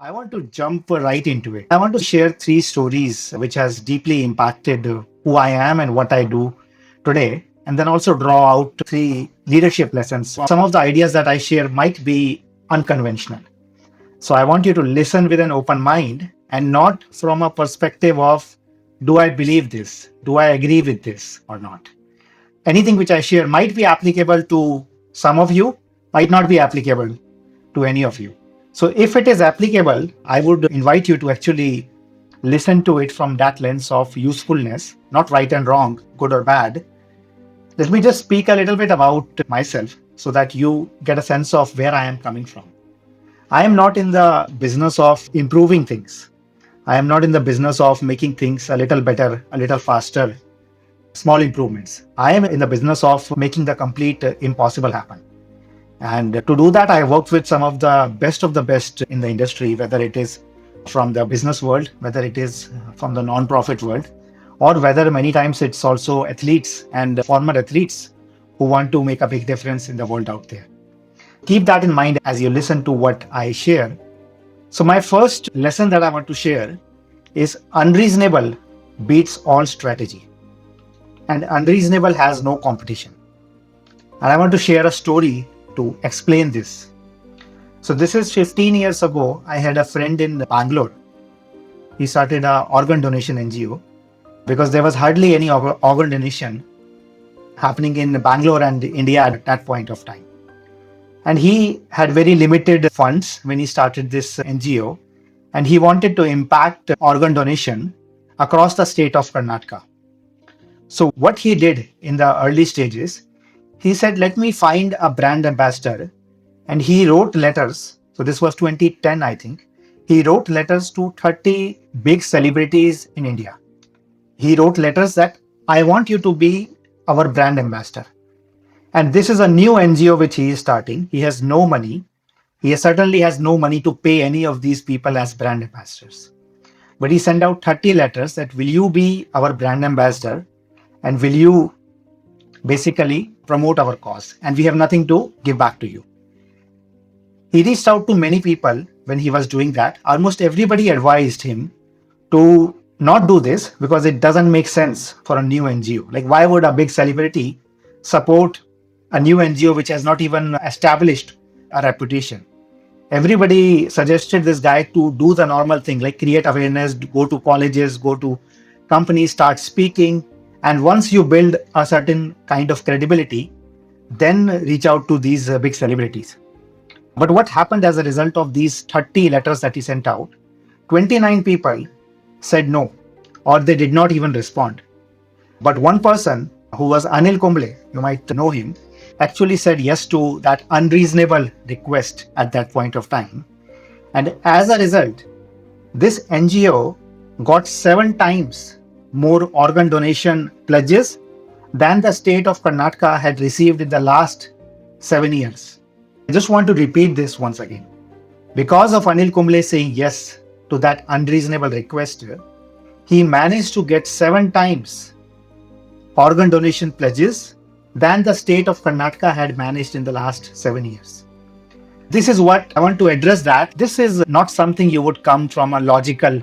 I want to jump right into it. I want to share three stories which has deeply impacted who I am and what I do today, and then also draw out three leadership lessons. Some of the ideas that I share might be unconventional. So I want you to listen with an open mind and not from a perspective of, do I believe this? Do I agree with this or not? Anything which I share might be applicable to some of you, might not be applicable to any of you. So, if it is applicable, I would invite you to actually listen to it from that lens of usefulness, not right and wrong, good or bad. Let me just speak a little bit about myself so that you get a sense of where I am coming from. I am not in the business of improving things. I am not in the business of making things a little better, a little faster, small improvements. I am in the business of making the complete impossible happen. And to do that, I worked with some of the best in the industry, whether it is from the business world, whether it is from the non-profit world, or whether many times it's also athletes and former athletes who want to make a big difference in the world out there. Keep that in mind as you listen to what I share. So, my first lesson that I want to share is unreasonable beats all strategy, and unreasonable has no competition. And I want to share a story to explain this. So this is 15 years ago. I had a friend in Bangalore. He started a organ donation NGO because there was hardly any organ donation happening in Bangalore and India at that point of time. And he had very limited funds when he started this NGO, and he wanted to impact organ donation across the state of Karnataka. So what he did in the early stages, he said, let me find a brand ambassador. And he wrote letters. So this was 2010, I think. He wrote letters to 30 big celebrities in India. He wrote letters that I want you to be our brand ambassador. And this is a new NGO which he is starting. He has no money. He certainly has no money to pay any of these people as brand ambassadors. But he sent out 30 letters that will you be our brand ambassador and will you basically promote our cause? And we have nothing to give back to you. He reached out to many people when he was doing that. Almost everybody advised him to not do this because it doesn't make sense for a new NGO. Like, why would a big celebrity support a new NGO which has not even established a reputation? Everybody suggested this guy to do the normal thing, like create awareness, go to colleges, go to companies, start speaking. And once you build a certain kind of credibility, then reach out to these big celebrities. But what happened as a result of these 30 letters that he sent out? 29 people said no, or they did not even respond. But one person who was Anil Kumble, you might know him, actually said yes to that unreasonable request at that point of time. And as a result, this NGO got 7 times more organ donation pledges than the state of Karnataka had received in the last 7 years. I just want to repeat this once again. Because of Anil Kumble saying yes to that unreasonable request, he managed to get 7 times organ donation pledges than the state of Karnataka had managed in the last 7 years. This is what I want to address, that this is not something you would come from a logical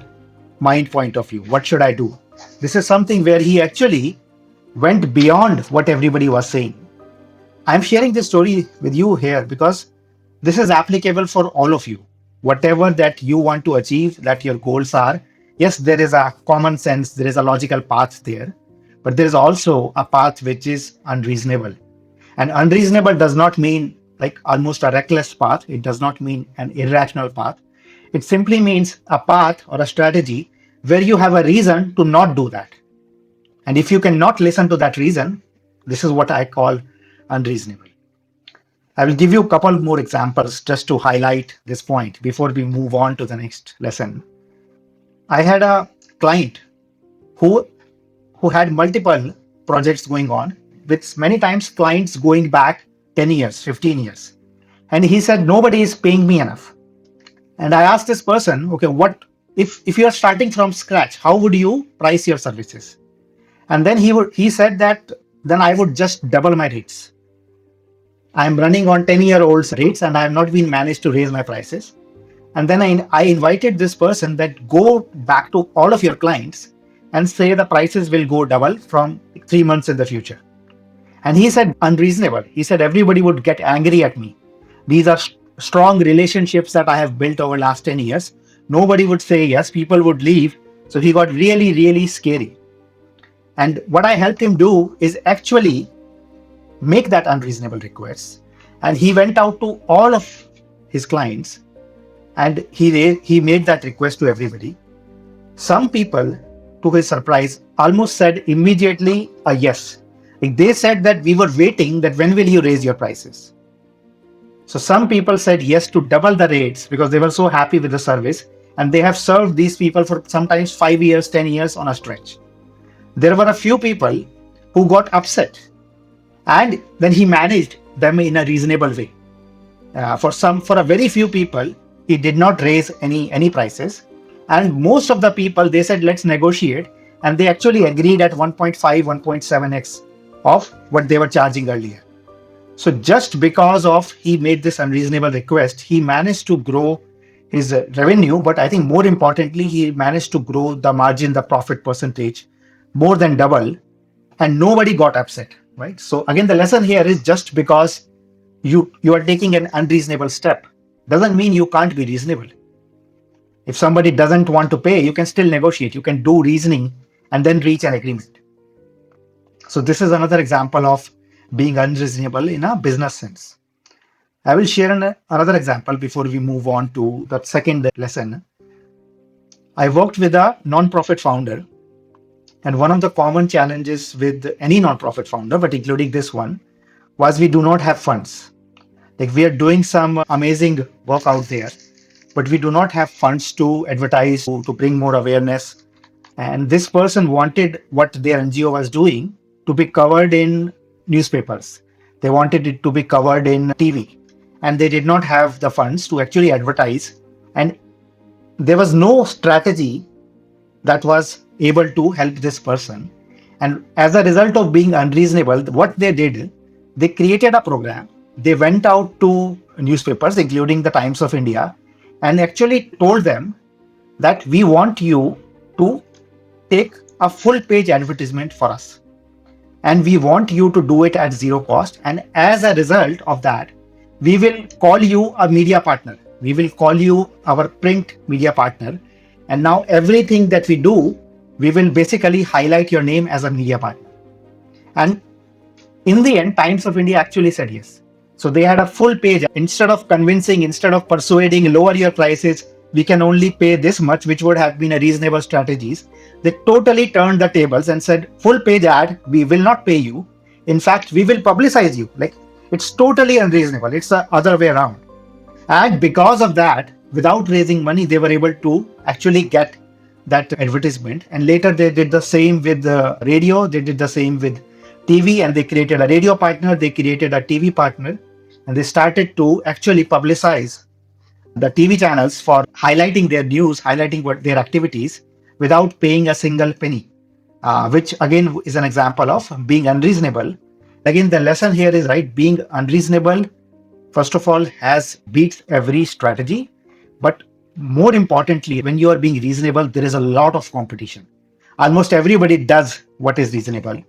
mind point of view. What should I do? This is something where he actually went beyond what everybody was saying. I'm sharing this story with you here because this is applicable for all of you. Whatever that you want to achieve, that your goals are, yes, there is a common sense, there is a logical path there, but there is also a path which is unreasonable. And unreasonable does not mean like almost a reckless path. It does not mean an irrational path. It simply means a path or a strategy where you have a reason to not do that. And if you cannot listen to that reason, this is what I call unreasonable. I will give you a couple more examples just to highlight this point before we move on to the next lesson. I had a client who had multiple projects going on, with many times clients going back 10 years, 15 years. And he said, nobody is paying me enough. And I asked this person, okay, what if you are starting from scratch, how would you price your services? And then he said that then I would just double my rates. I'm running on 10-year-old rates and I have not been managed to raise my prices. And then I invited this person that go back to all of your clients and say the prices will go double from 3 months in the future. And he said unreasonable. He said everybody would get angry at me. These are strong relationships that I have built over last 10 years. Nobody would say yes, people would leave. So he got really, really scary. And what I helped him do is actually make that unreasonable request. And he went out to all of his clients and he made that request to everybody. Some people, to his surprise, almost said immediately a yes. Like they said that we were waiting that when will you raise your prices. So some people said yes to double the rates because they were so happy with the service, and they have served these people for sometimes 5 years, 10 years on a stretch. There were a few people who got upset, and then he managed them in a reasonable way. For a very few people, he did not raise any prices, and most of the people, they said let's negotiate, and they actually agreed at 1.5, 1.7x of what they were charging earlier. So just because of he made this unreasonable request, he managed to grow his revenue, but I think more importantly, he managed to grow the margin, the profit percentage, more than double, and nobody got upset, right? So again, the lesson here is just because you are taking an unreasonable step doesn't mean you can't be reasonable. If somebody doesn't want to pay, you can still negotiate. You can do reasoning and then reach an agreement. So this is another example of being unreasonable in a business sense. I will share another example before we move on to the second lesson. I worked with a non-profit founder, and one of the common challenges with any non-profit founder, but including this one, was we do not have funds. Like we are doing some amazing work out there, but we do not have funds to advertise, to bring more awareness. And this person wanted what their NGO was doing to be covered in newspapers. They wanted it to be covered in TV, and they did not have the funds to actually advertise. And there was no strategy that was able to help this person. And as a result of being unreasonable, what they did, they created a program. They went out to newspapers, including the Times of India, and actually told them that we want you to take a full page advertisement for us. And we want you to do it at zero cost. And as a result of that, we will call you a media partner. We will call you our print media partner. And now everything that we do, we will basically highlight your name as a media partner. And in the end, Times of India actually said yes. So they had a full page. Instead of convincing, instead of persuading, lower your prices, we can only pay this much, which would have been a reasonable strategies. They totally turned the tables and said, full page ad, we will not pay you. In fact, we will publicize you. Like it's totally unreasonable. It's the other way around. And because of that, without raising money, they were able to actually get that advertisement. And later they did the same with the radio. They did the same with TV, and they created a radio partner. They created a TV partner, and they started to actually publicize the TV channels for highlighting their news, highlighting what their activities without paying a single penny, which again is an example of being unreasonable. Again, the lesson here is right, being unreasonable, first of all, has beats every strategy. But more importantly, when you are being reasonable, there is a lot of competition. Almost everybody does what is reasonable.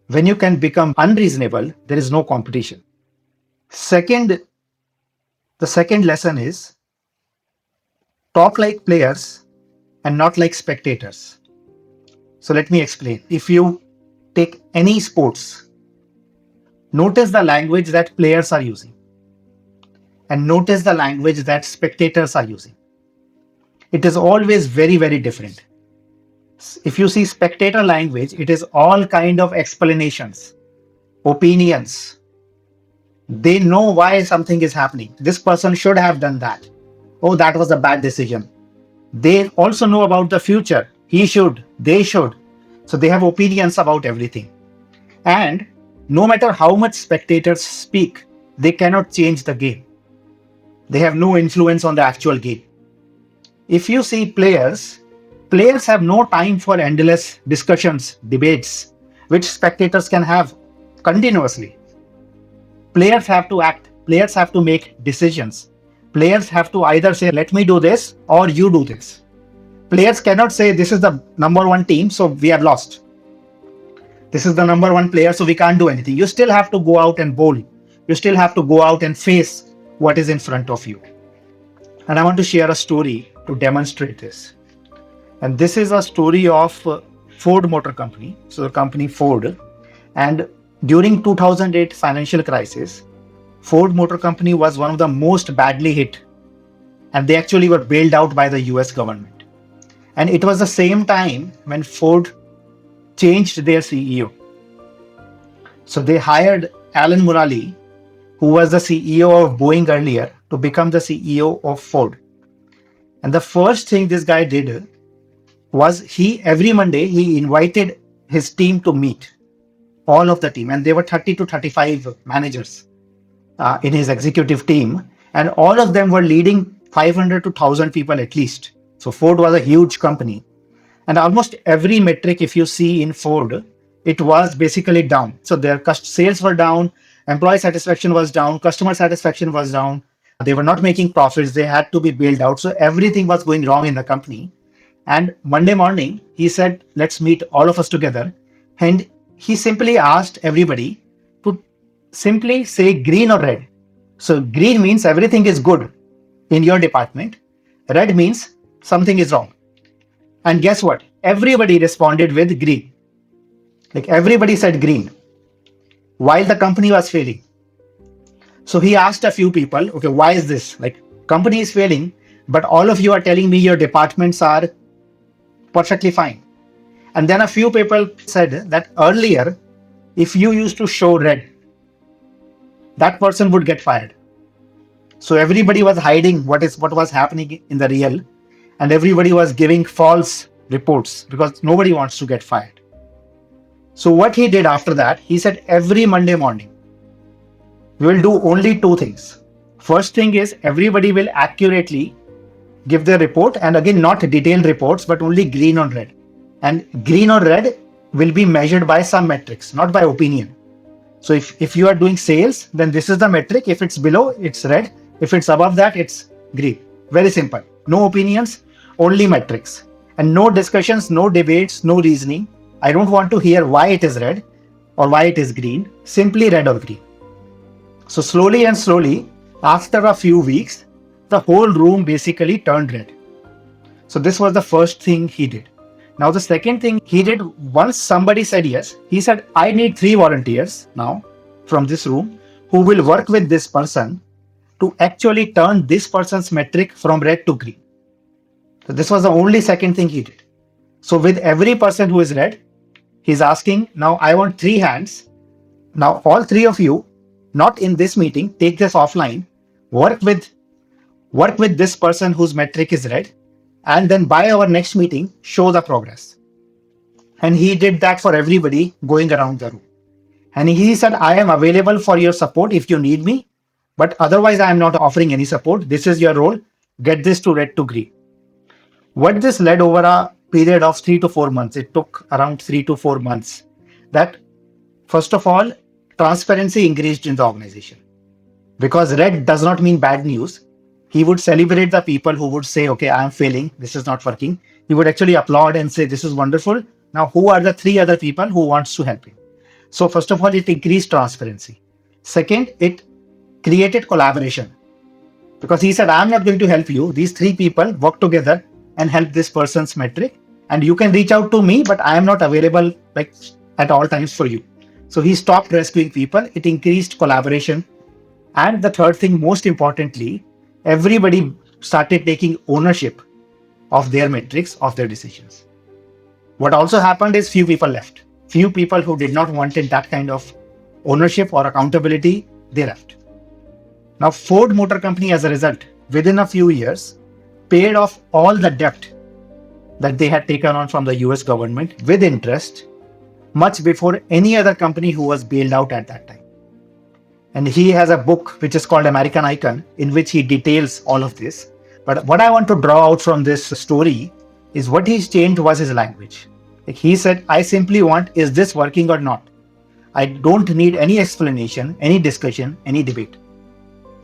When you can become unreasonable, there is no competition. The second lesson is talk like players and not like spectators. So let me explain. If you take any sports, notice the language that players are using and notice the language that spectators are using. It is always very, very different. If you see spectator language, it is all kind of explanations, opinions. They know why something is happening. This person should have done that. Oh, that was a bad decision. They also know about the future. He should, they should. So they have opinions about everything. And no matter how much spectators speak, they cannot change the game. They have no influence on the actual game. If you see players have no time for endless discussions, debates, which spectators can have continuously. Players have to act. Players have to make decisions. Players have to either say, let me do this or you do this. Players cannot say, this is the number one team, so we have lost. This is the number one player, so we can't do anything. You still have to go out and bowl. You still have to go out and face what is in front of you. And I want to share a story to demonstrate this. And this is a story of Ford Motor Company. So the company Ford. And during 2008 financial crisis, Ford Motor Company was one of the most badly hit. And they actually were bailed out by the US government. And it was the same time when Ford changed their CEO. So they hired Alan Mulally, who was the CEO of Boeing earlier, to become the CEO of Ford. And the first thing this guy did was every Monday he invited his team to meet, all of the team, and there were 30 to 35 managers in his executive team, and all of them were leading 500 to 1,000 people at least. So Ford was a huge company, and almost every metric if you see in Ford, it was basically down. So their sales were down, employee satisfaction was down, customer satisfaction was down. They were not making profits. They had to be bailed out. So everything was going wrong in the company. And Monday morning, he said, let's meet all of us together. And he simply asked everybody to simply say green or red. So green means everything is good in your department. Red means something is wrong. And guess what? Everybody responded with green. Like everybody said green while the company was failing. So he asked a few people, okay, why is this? Like, company is failing, but all of you are telling me your departments are perfectly fine. And then a few people said that earlier, if you used to show red, that person would get fired. So everybody was hiding what was happening in the real, and everybody was giving false reports because nobody wants to get fired. So what he did after that, he said every Monday morning, we will do only two things. First thing is everybody will accurately give their report, and again, not detailed reports, but only green or red. And green or red will be measured by some metrics, not by opinion. So if you are doing sales, then this is the metric. If it's below, it's red. If it's above that, it's green. Very simple. No opinions, only metrics. And no discussions, no debates, no reasoning. I don't want to hear why it is red or why it is green. Simply red or green. So slowly and slowly, after a few weeks, the whole room basically turned red. So this was the first thing he did. Now the second thing he did, once somebody said yes, he said, I need 3 volunteers now from this room who will work with this person to actually turn this person's metric from red to green. So this was the only second thing he did. So with every person who is red, he's asking, now I want 3 hands. Now all 3 of you, not in this meeting, take this offline, work with this person whose metric is red, and then by our next meeting, show the progress. And he did that for everybody going around the room. And he said, I am available for your support if you need me, but otherwise I am not offering any support. This is your role. Get this to red to green. What this led over a period of 3 to 4 months, it took around 3 to 4 months, that first of all, transparency increased in the organization. Because red does not mean bad news. He would celebrate the people who would say, okay, I am failing, this is not working. He would actually applaud and say, this is wonderful. Now, who are the 3 other people who wants to help him? So first of all, it increased transparency. Second, it created collaboration. Because he said, I'm not going to help you. These 3 people work together and help this person's metric. And you can reach out to me, but I am not available like at all times for you. So he stopped rescuing people. It increased collaboration. And the third thing, most importantly, everybody started taking ownership of their metrics, of their decisions. What also happened is few people left. Few people who did not want that kind of ownership or accountability, they left. Now, Ford Motor Company, as a result, within a few years, paid off all the debt that they had taken on from the US government with interest, much before any other company who was bailed out at that time. And he has a book which is called American Icon, in which he details all of this. But what I want to draw out from this story is what he's changed was his language. Like he said, I simply want, is this working or not? I don't need any explanation, any discussion, any debate.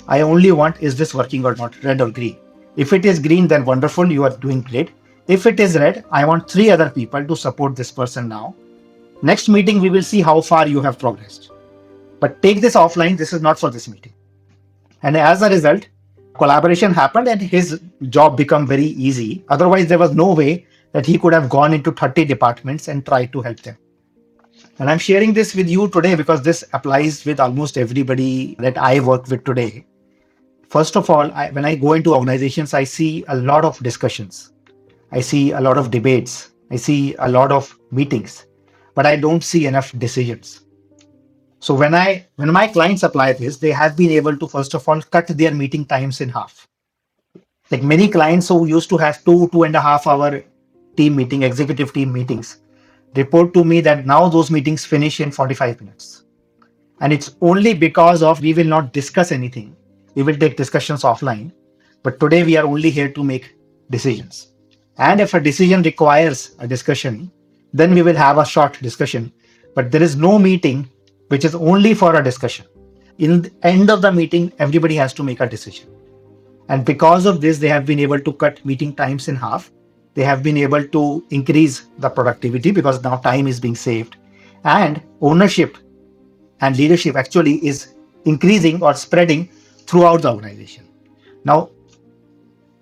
I only want, is this working or not, red or green? If it is green, then wonderful, you are doing great. If it is red, I want three other people to support this person now. Next meeting, we will see how far you have progressed. But take this offline, this is not for this meeting. And as a result, collaboration happened and his job became very easy. Otherwise, there was no way that he could have gone into 30 departments and tried to help them. And I'm sharing this with you today because this applies with almost everybody that I work with today. First of all, when I go into organizations, I see a lot of discussions. I see a lot of debates. I see a lot of meetings, but I don't see enough decisions. So when my clients apply this, they have been able to first of all cut their meeting times in half. Like many clients who used to have 2.5 hour team meeting, executive team meetings, report to me that now those meetings finish in 45 minutes. And it's only because of we will not discuss anything. We will take discussions offline. But today we are only here to make decisions. And if a decision requires a discussion, then we will have a short discussion. But there is no meeting which is only for a discussion. In the end of the meeting, everybody has to make a decision. And because of this, they have been able to cut meeting times in half. They have been able to increase the productivity because now time is being saved. And ownership and leadership actually is increasing or spreading throughout the organization. Now,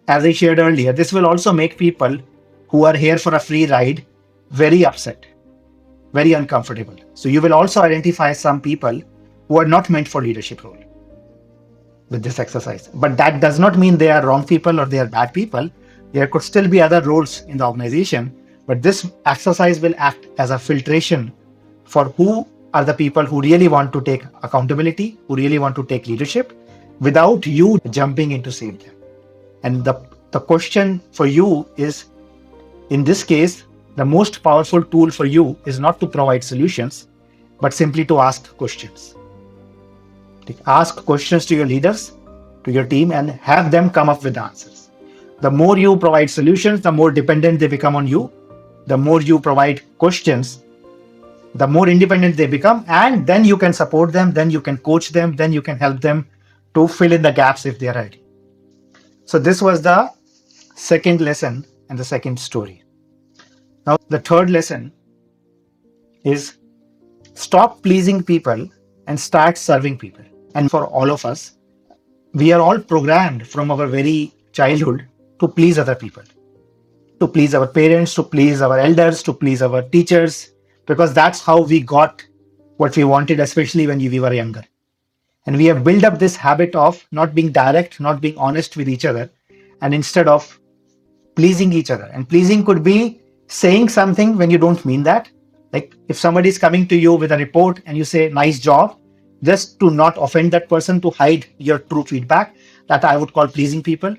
as I shared earlier, this will also make people who are here for a free ride very upset, very uncomfortable. So you will also identify some people who are not meant for leadership role with this exercise. But that does not mean they are wrong people or they are bad people. There could still be other roles in the organization, but this exercise will act as a filtration for who are the people who really want to take accountability, who really want to take leadership without you jumping in to save them. And the question for you is, in this case, the most powerful tool for you is not to provide solutions, but simply to ask questions. Ask questions to your leaders, to your team, and have them come up with answers. The more you provide solutions, the more dependent they become on you. The more you provide questions, the more independent they become, and then you can support them, then you can coach them, then you can help them to fill in the gaps if they are ready. So this was the second lesson and the second story. Now, the third lesson is stop pleasing people and start serving people. And for all of us, we are all programmed from our very childhood to please other people, to please our parents, to please our elders, to please our teachers, because that's how we got what we wanted, especially when we were younger. And we have built up this habit of not being direct, not being honest with each other, and instead of pleasing each other. And pleasing could be saying something when you don't mean that. Like if somebody is coming to you with a report and you say, nice job, just to not offend that person, to hide your true feedback, that I would call pleasing people.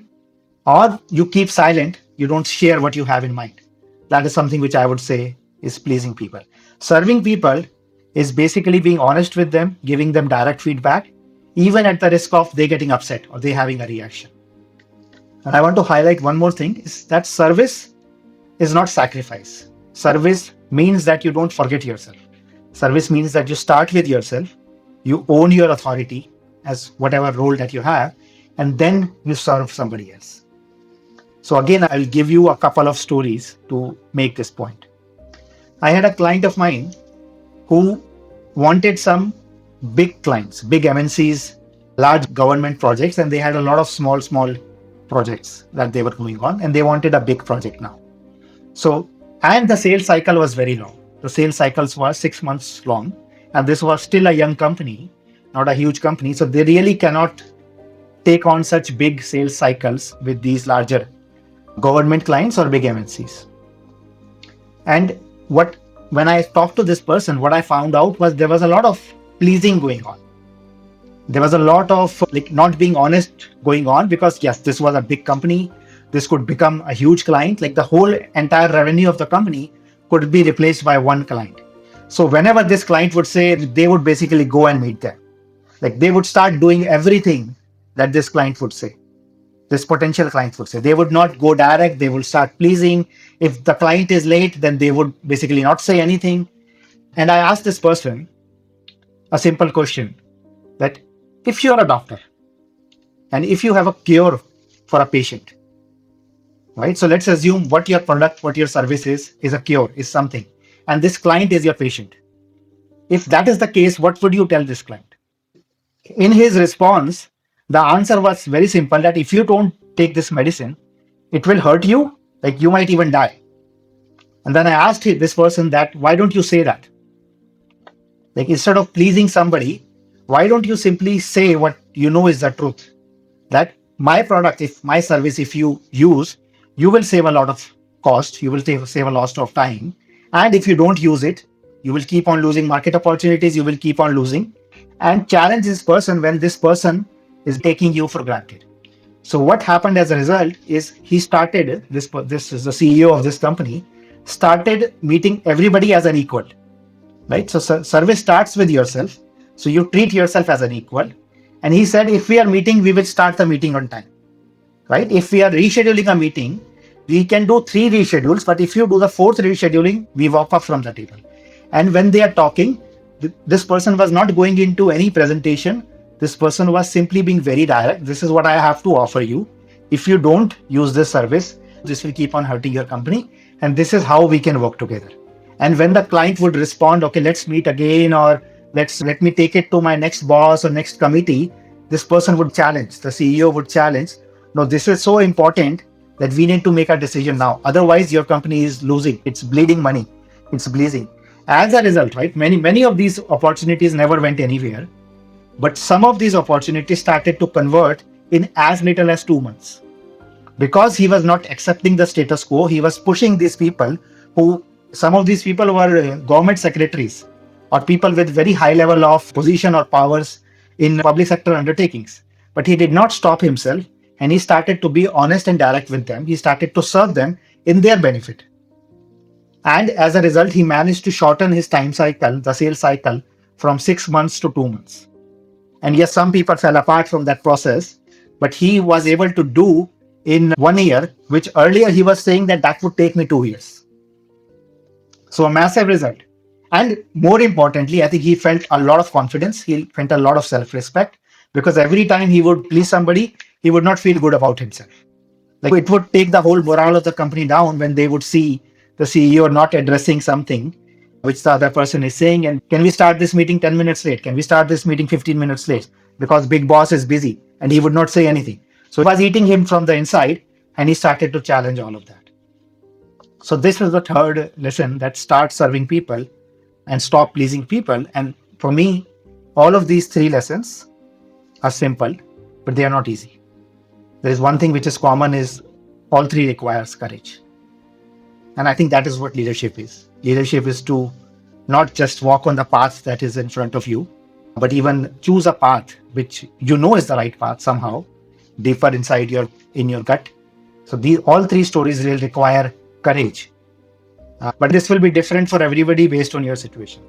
Or you keep silent, you don't share what you have in mind. That is something which I would say is pleasing people. Serving people is basically being honest with them, giving them direct feedback, even at the risk of they getting upset or they having a reaction. And I want to highlight one more thing, is that service is not sacrifice. Service means that you don't forget yourself. Service means that you start with yourself, you own your authority as whatever role that you have, and then you serve somebody else. So again, I'll give you a couple of stories to make this point. I had a client of mine who wanted some big clients, big MNCs, large government projects, and they had a lot of small projects that they were going on, and they wanted a big project now. So, and the sales cycle was very long. The sales cycles were 6 months long, and this was still a young company, not a huge company. So they really cannot take on such big sales cycles with these larger government clients or big MNCs. And when I talked to this person, what I found out was there was a lot of pleasing going on. There was a lot of not being honest going on, because yes, this was a big company. This could become a huge client. Like the whole entire revenue of the company could be replaced by one client. So whenever this client would say, they would basically go and meet them. Like they would start doing everything that this client would say, this potential client would say. They would not go direct. They would start pleasing. If the client is late, then they would basically not say anything. And I asked this person a simple question, that if you're a doctor And if you have a cure for a patient, right? So let's assume what your product, what your service is a cure, is something, and this client is your patient. If that is the case, what would you tell this client? In his response, the answer was very simple, that if you don't take this medicine, it will hurt you, like you might even die. And then I asked this person that, why don't you say that? Like instead of pleasing somebody, why don't you simply say what you know is the truth? That my product, if my service, if you use, you will save a lot of cost, you will save a lot of time. And if you don't use it, you will keep on losing market opportunities, you will keep on losing. And challenge this person when this person is taking you for granted. So what happened as a result is he started this is the CEO of this company, started meeting everybody as an equal, right? So service starts with yourself. So you treat yourself as an equal. And he said, if we are meeting, we will start the meeting on time, right? If we are rescheduling a meeting, we can do 3 reschedules, but if you do the 4th rescheduling, we walk off from the table. And when they are talking, this person was not going into any presentation. This person was simply being very direct. This is what I have to offer you. If you don't use this service, this will keep on hurting your company. And this is how we can work together. And when the client would respond, okay, let's meet again, or let me take it to my next boss or next committee, this person would challenge, the CEO would challenge, no, this is so important that we need to make a decision now. Otherwise, your company is losing. It's bleeding money. It's bleeding. As a result, right, many of these opportunities never went anywhere. But some of these opportunities started to convert in as little as 2 months. Because he was not accepting the status quo, he was pushing these people who, some of these people were government secretaries or people with very high level of position or powers in public sector undertakings. But he did not stop himself, and he started to be honest and direct with them. He started to serve them in their benefit. And as a result, he managed to shorten his time cycle, the sales cycle, from 6 months to 2 months. And yes, some people fell apart from that process, but he was able to do in 1 year, which earlier he was saying that would take me 2 years. So a massive result. And more importantly, I think he felt a lot of confidence. He felt a lot of self-respect, because every time he would please somebody, he would not feel good about himself. Like it would take the whole morale of the company down when they would see the CEO not addressing something which the other person is saying. And can we start this meeting 10 minutes late? Can we start this meeting 15 minutes late? Because big boss is busy, and he would not say anything. So it was eating him from the inside, and he started to challenge all of that. So this was the third lesson, that start serving people and stop pleasing people. And for me, all of these 3 lessons are simple, but they are not easy. There is one thing which is common, is all 3 requires courage. And I think that is what leadership is. Leadership is to not just walk on the path that is in front of you, but even choose a path which you know is the right path somehow, deeper inside in your gut. So all 3 stories will require courage. But this will be different for everybody based on your situation.